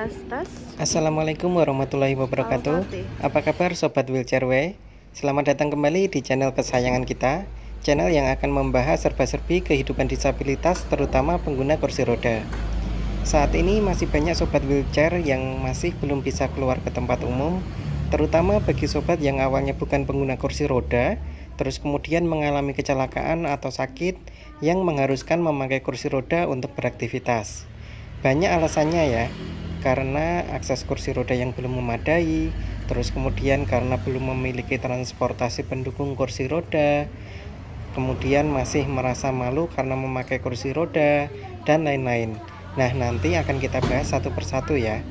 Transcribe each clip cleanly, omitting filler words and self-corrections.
Tas. Assalamualaikum warahmatullahi wabarakatuh. Apa kabar Sobat Wheelchair W? Selamat datang kembali di channel kesayangan kita, channel yang akan membahas serba-serbi kehidupan disabilitas, terutama pengguna kursi roda. Saat ini masih banyak sobat wheelchair yang masih belum bisa keluar ke tempat umum, terutama bagi sobat yang awalnya bukan pengguna kursi roda, terus kemudian mengalami kecelakaan atau sakit yang mengharuskan memakai kursi roda untuk beraktivitas. Banyak alasannya ya, karena akses kursi roda yang belum memadai, terus kemudian karena belum memiliki transportasi pendukung kursi roda, kemudian masih merasa malu karena memakai kursi roda, dan lain-lain. Nah, nanti akan kita bahas satu persatu ya.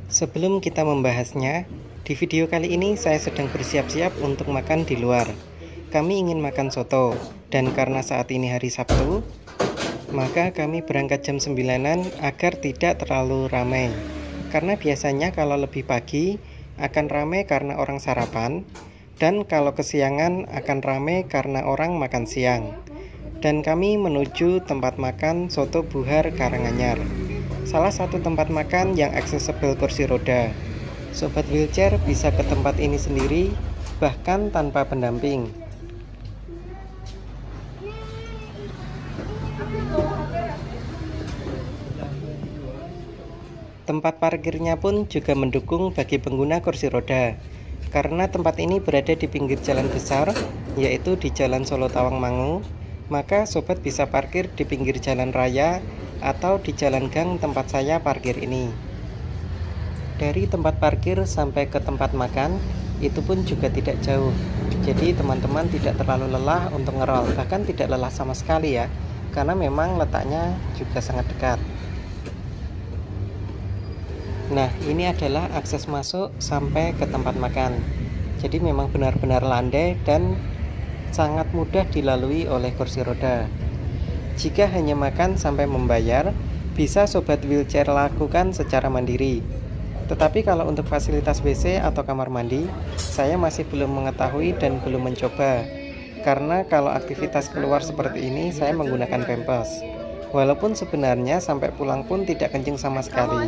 Sebelum kita membahasnya, di video kali ini saya sedang bersiap-siap untuk makan di luar. Kami ingin makan soto, dan karena saat ini hari Sabtu, maka kami berangkat jam 9-an agar tidak terlalu ramai. Karena biasanya kalau lebih pagi akan ramai karena orang sarapan, dan kalau kesiangan akan ramai karena orang makan siang. Dan kami menuju tempat makan Soto Buhar Karanganyar, salah satu tempat makan yang aksesibel kursi roda. Sobat wheelchair bisa ke tempat ini sendiri, bahkan tanpa pendamping. Tempat parkirnya pun juga mendukung bagi pengguna kursi roda, karena tempat ini berada di pinggir jalan besar, yaitu di Jalan Solo Tawangmangu, maka sobat bisa parkir di pinggir jalan raya atau di jalan gang tempat saya parkir ini. Dari tempat parkir sampai ke tempat makan, itu pun juga tidak jauh, jadi teman-teman tidak terlalu lelah untuk ngerol, bahkan tidak lelah sama sekali ya, karena memang letaknya juga sangat dekat. Nah, ini adalah akses masuk sampai ke tempat makan. Jadi memang benar-benar landai dan sangat mudah dilalui oleh kursi roda. Jika hanya makan sampai membayar, bisa sobat wheelchair lakukan secara mandiri. Tetapi kalau untuk fasilitas WC atau kamar mandi, saya masih belum mengetahui dan belum mencoba. Karena kalau aktivitas keluar seperti ini, saya menggunakan pampers. Walaupun sebenarnya sampai pulang pun tidak kencing sama sekali.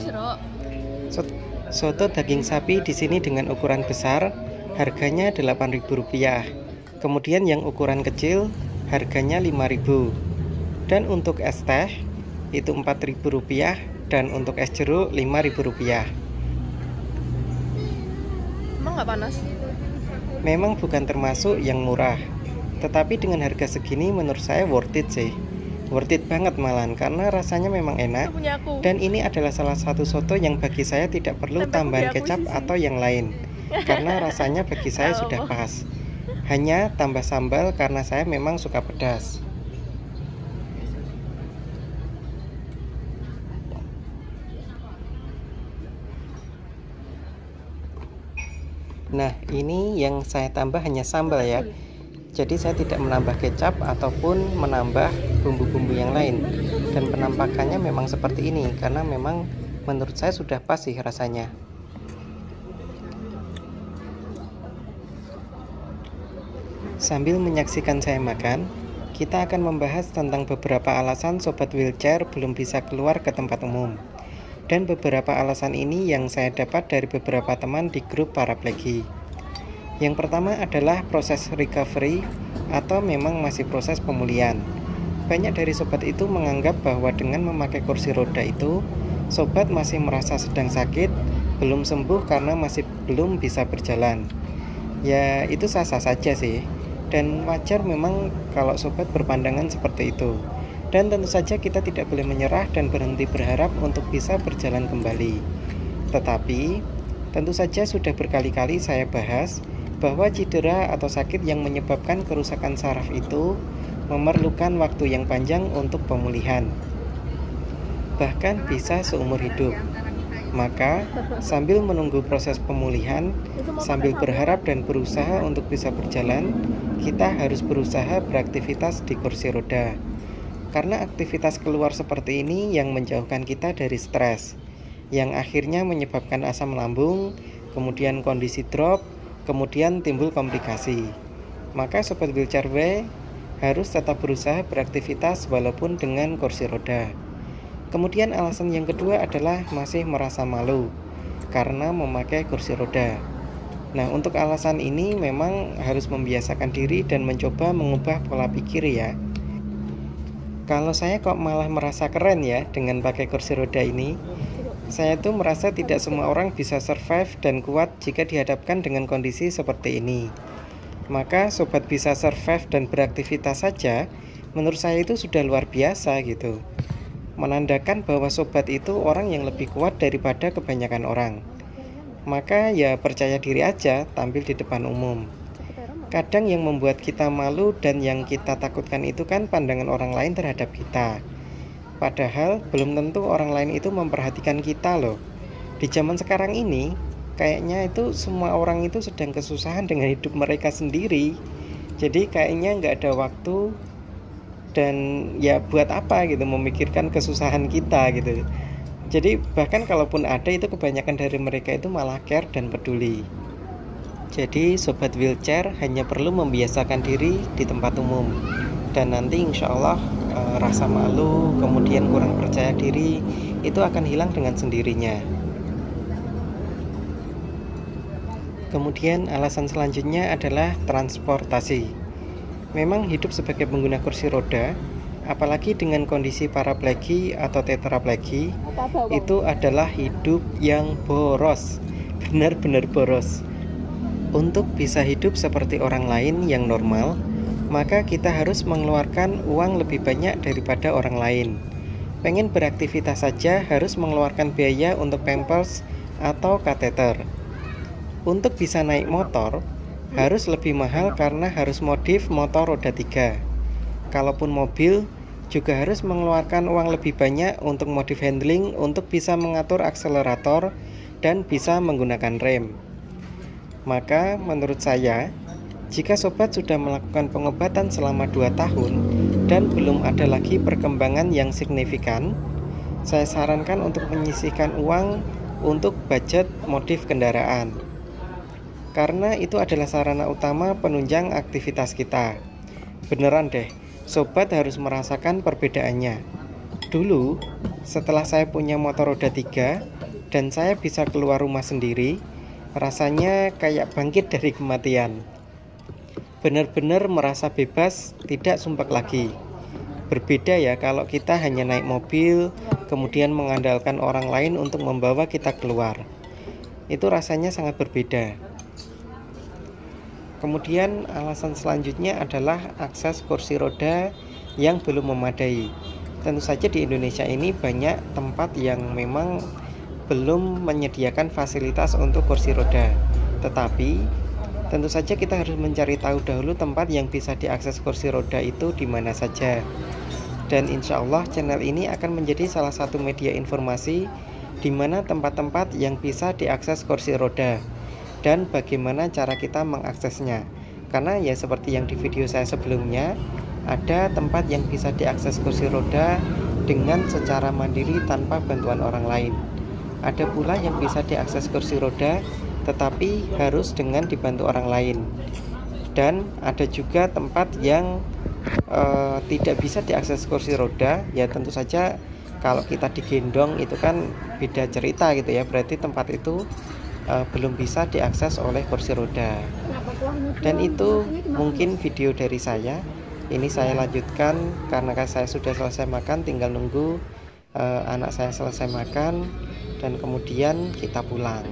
Soto daging sapi di sini dengan ukuran besar harganya Rp8.000. Kemudian yang ukuran kecil harganya Rp5.000. Dan untuk es teh itu Rp4.000 dan untuk es jeruk Rp5.000. Emang nggak panas? Memang bukan termasuk yang murah, tetapi dengan harga segini menurut saya worth it sih. Worth it banget malahan, karena rasanya memang enak. Dan ini adalah salah satu soto yang bagi saya tidak perlu tambahan kecap atau yang lain, karena rasanya bagi saya sudah pas. Hanya tambah sambal karena saya memang suka pedas. Nah, ini yang saya tambah hanya sambal ya. Jadi saya tidak menambah kecap ataupun menambah bumbu-bumbu yang lain. Dan penampakannya memang seperti ini, karena memang menurut saya sudah pas sih rasanya. Sambil menyaksikan saya makan, kita akan membahas tentang beberapa alasan sobat wheelchair belum bisa keluar ke tempat umum. Dan beberapa alasan ini yang saya dapat dari beberapa teman di grup paraplegi. Yang pertama adalah proses recovery atau memang masih proses pemulihan. Banyak dari sobat itu menganggap bahwa dengan memakai kursi roda itu, sobat masih merasa sedang sakit, belum sembuh karena masih belum bisa berjalan. Ya, itu sah-sah saja sih. Dan wajar memang kalau sobat berpandangan seperti itu. Dan tentu saja kita tidak boleh menyerah dan berhenti berharap untuk bisa berjalan kembali. Tetapi, tentu saja sudah berkali-kali saya bahas bahwa cedera atau sakit yang menyebabkan kerusakan saraf itu memerlukan waktu yang panjang untuk pemulihan, bahkan bisa seumur hidup. Maka sambil menunggu proses pemulihan, sambil berharap dan berusaha untuk bisa berjalan, kita harus berusaha beraktivitas di kursi roda. Karena aktivitas keluar seperti ini yang menjauhkan kita dari stres, yang akhirnya menyebabkan asam lambung, kemudian kondisi drop, kemudian timbul komplikasi. Maka sobat wheelchair W harus tetap berusaha beraktivitas walaupun dengan kursi roda. Kemudian alasan yang kedua adalah masih merasa malu karena memakai kursi roda. Nah, untuk alasan ini memang harus membiasakan diri dan mencoba mengubah pola pikir ya. Kalau saya kok malah merasa keren ya dengan pakai kursi roda ini. Saya tuh merasa tidak semua orang bisa survive dan kuat jika dihadapkan dengan kondisi seperti ini. Maka sobat bisa survive dan beraktivitas saja, menurut saya itu sudah luar biasa gitu. Menandakan bahwa sobat itu orang yang lebih kuat daripada kebanyakan orang. Maka ya percaya diri aja tampil di depan umum. Kadang yang membuat kita malu dan yang kita takutkan itu kan pandangan orang lain terhadap kita. Padahal belum tentu orang lain itu memperhatikan kita loh. Di zaman sekarang ini, kayaknya itu semua orang itu sedang kesusahan dengan hidup mereka sendiri. Jadi kayaknya nggak ada waktu dan ya buat apa gitu memikirkan kesusahan kita gitu. Jadi bahkan kalaupun ada itu kebanyakan dari mereka itu malah care dan peduli. Jadi sobat wheelchair hanya perlu membiasakan diri di tempat umum. Dan nanti insya Allah rasa malu, kemudian kurang percaya diri itu akan hilang dengan sendirinya. Kemudian alasan selanjutnya adalah transportasi. Memang hidup sebagai pengguna kursi roda, apalagi dengan kondisi paraplegi atau tetraplegi, itu adalah hidup yang boros, benar-benar boros. Untuk bisa hidup seperti orang lain yang normal, maka kita harus mengeluarkan uang lebih banyak daripada orang lain. Pengen beraktivitas saja harus mengeluarkan biaya untuk pampers atau kateter. Untuk bisa naik motor, harus lebih mahal karena harus modif motor roda 3. Kalaupun mobil, juga harus mengeluarkan uang lebih banyak untuk modif handling untuk bisa mengatur akselerator dan bisa menggunakan rem. Maka menurut saya, jika sobat sudah melakukan pengobatan selama 2 tahun dan belum ada lagi perkembangan yang signifikan, saya sarankan untuk menyisihkan uang untuk budget modif kendaraan. Karena itu adalah sarana utama penunjang aktivitas kita. Beneran deh, sobat harus merasakan perbedaannya. Dulu, setelah saya punya motor roda 3 dan saya bisa keluar rumah sendiri, rasanya kayak bangkit dari kematian. Benar-benar merasa bebas, tidak sumpek lagi. Berbeda ya kalau kita hanya naik mobil, kemudian mengandalkan orang lain untuk membawa kita keluar. Itu rasanya sangat berbeda. Kemudian alasan selanjutnya adalah akses kursi roda yang belum memadai. Tentu saja di Indonesia ini banyak tempat yang memang belum menyediakan fasilitas untuk kursi roda. Tetapi tentu saja kita harus mencari tahu dahulu tempat yang bisa diakses kursi roda itu di mana saja. Dan insya Allah channel ini akan menjadi salah satu media informasi di mana tempat-tempat yang bisa diakses kursi roda dan bagaimana cara kita mengaksesnya. Karena ya seperti yang di video saya sebelumnya, ada tempat yang bisa diakses kursi roda dengan secara mandiri tanpa bantuan orang lain. Ada pula yang bisa diakses kursi roda tetapi harus dengan dibantu orang lain. Dan ada juga tempat yang tidak bisa diakses kursi roda, ya tentu saja kalau kita digendong itu kan beda cerita gitu ya. Berarti tempat itu belum bisa diakses oleh kursi roda. Dan itu mungkin video dari saya. Ini saya lanjutkan karena saya sudah selesai makan, tinggal nunggu anak saya selesai makan dan kemudian kita pulang.